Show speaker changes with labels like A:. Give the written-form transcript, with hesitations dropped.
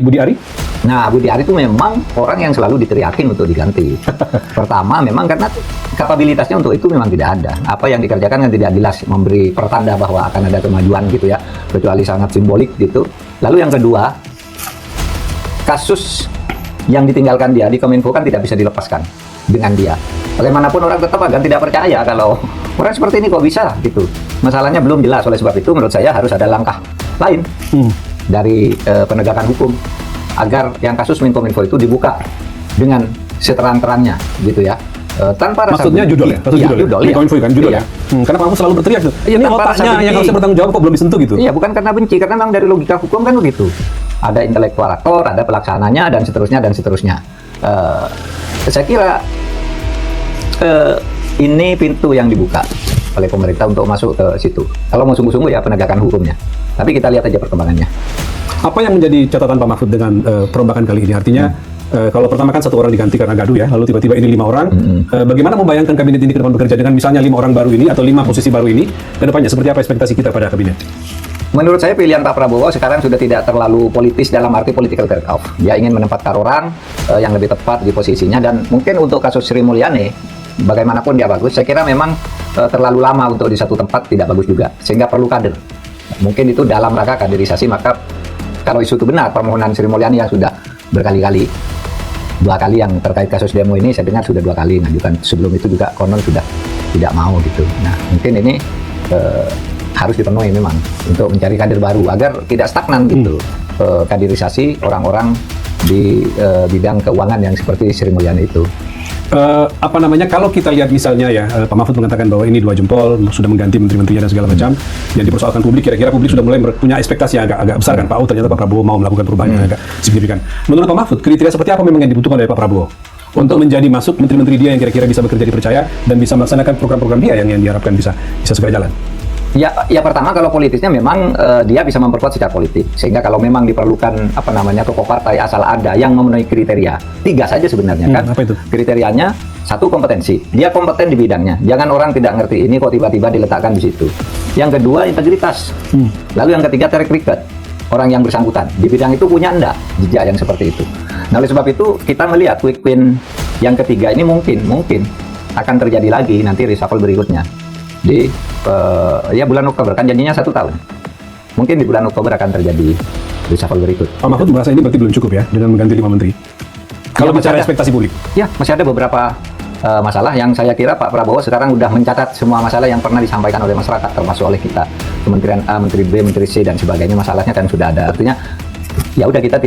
A: Budi Ari?
B: Nah, Budi Ari itu memang orang yang selalu diteriakin untuk diganti. Pertama, memang karena kapabilitasnya untuk itu memang tidak ada. Apa yang dikerjakan kan tidak jelas, memberi pertanda bahwa akan ada kemajuan gitu ya, kecuali sangat simbolik gitu. Lalu yang kedua, kasus yang ditinggalkan dia di Kominfo kan tidak bisa dilepaskan dengan dia. Bagaimanapun orang tetap akan tidak percaya kalau orang seperti ini kok bisa gitu. Masalahnya belum jelas, oleh sebab itu menurut saya harus ada langkah lain dari penegakan hukum agar yang kasus Menkominfo itu dibuka dengan seterang-terangnya gitu ya. Tanpa rasa
A: maksudnya judul ya?
B: Iya, judul ya.
A: Menkominfo kan judul ya. Karena Pak Mahfud selalu berteriak tuh. Ini otaknya yang harusnya bertanggung jawab kok belum disentuh gitu.
B: Iya, bukan karena benci, karena memang dari logika hukum kan begitu. Ada intelektual aktor, ada pelaksananya dan seterusnya dan seterusnya. Saya kira ini pintu yang dibuka oleh pemerintah untuk masuk ke situ. Kalau mau sungguh-sungguh ya penegakan hukumnya. Tapi kita lihat aja perkembangannya.
A: Apa yang menjadi catatan Pak Mahfud dengan perombakan kali ini? Artinya kalau pertama kan 1 orang diganti karena gaduh ya, lalu tiba-tiba ini 5 orang. Bagaimana membayangkan kabinet ini ke depan bekerja dengan misalnya 5 orang baru ini atau 5 posisi baru ini ke depannya? Seperti apa ekspektasi kita pada kabinet?
B: Menurut saya pilihan Pak Prabowo sekarang sudah tidak terlalu politis dalam arti political trade-off. Dia ingin menempatkan orang yang lebih tepat di posisinya, dan mungkin untuk kasus Sri Mulyani, bagaimanapun dia bagus, saya kira memang terlalu lama untuk di satu tempat tidak bagus juga, sehingga perlu kader. Mungkin itu dalam rangka kaderisasi, maka kalau isu itu benar, permohonan Sri Mulyani yang sudah berkali-kali, 2 kali yang terkait kasus demo ini, saya dengar sudah 2 kali ngajukan. Sebelum itu juga konon sudah tidak mau gitu. Nah, mungkin ini harus dipenuhi memang untuk mencari kader baru agar tidak stagnan gitu kaderisasi orang-orang di bidang keuangan yang seperti Sri Mulyani itu.
A: Apa namanya, kalau kita lihat misalnya ya, Pak Mahfud mengatakan bahwa ini 2 jempol, sudah mengganti menteri-menterinya dan segala macam, yang dipersoalkan publik, kira-kira publik sudah mulai punya ekspektasi yang agak besar kan, Pak, ternyata Pak Prabowo mau melakukan perubahan yang agak signifikan. Menurut Pak Mahfud, kriteria seperti apa memang yang dibutuhkan oleh Pak Prabowo untuk menjadi masuk menteri-menteri dia yang kira-kira bisa bekerja dipercaya dan bisa melaksanakan program-program dia yang diharapkan bisa segera jalan?
B: Ya pertama kalau politisnya memang dia bisa memperkuat secara politik, sehingga kalau memang diperlukan tokoh partai asal ada yang memenuhi kriteria 3 saja sebenarnya kan.
A: Apa itu?
B: Kriterianya, 1 kompetensi, dia kompeten di bidangnya, jangan orang tidak ngerti ini kok tiba-tiba diletakkan di situ. Yang kedua integritas, lalu yang ketiga track record, orang yang bersangkutan di bidang itu punya enggak jejak yang seperti itu. Nah, oleh sebab itu kita melihat quick win yang ketiga ini mungkin akan terjadi lagi nanti reshuffle berikutnya di bulan Oktober, kan janjinya 1 tahun. Mungkin di bulan Oktober akan terjadi reshuffle berikut.
A: Pak Mahfud merasa ini berarti belum cukup ya dengan mengganti 5 menteri? Kalau bicara ekspektasi publik.
B: Ya, masih ada beberapa masalah yang saya kira Pak Prabowo sekarang sudah mencatat semua masalah yang pernah disampaikan oleh masyarakat, termasuk oleh kita, Kementerian A, Menteri B, Menteri C dan sebagainya, masalahnya kan sudah ada. Artinya ya udah kita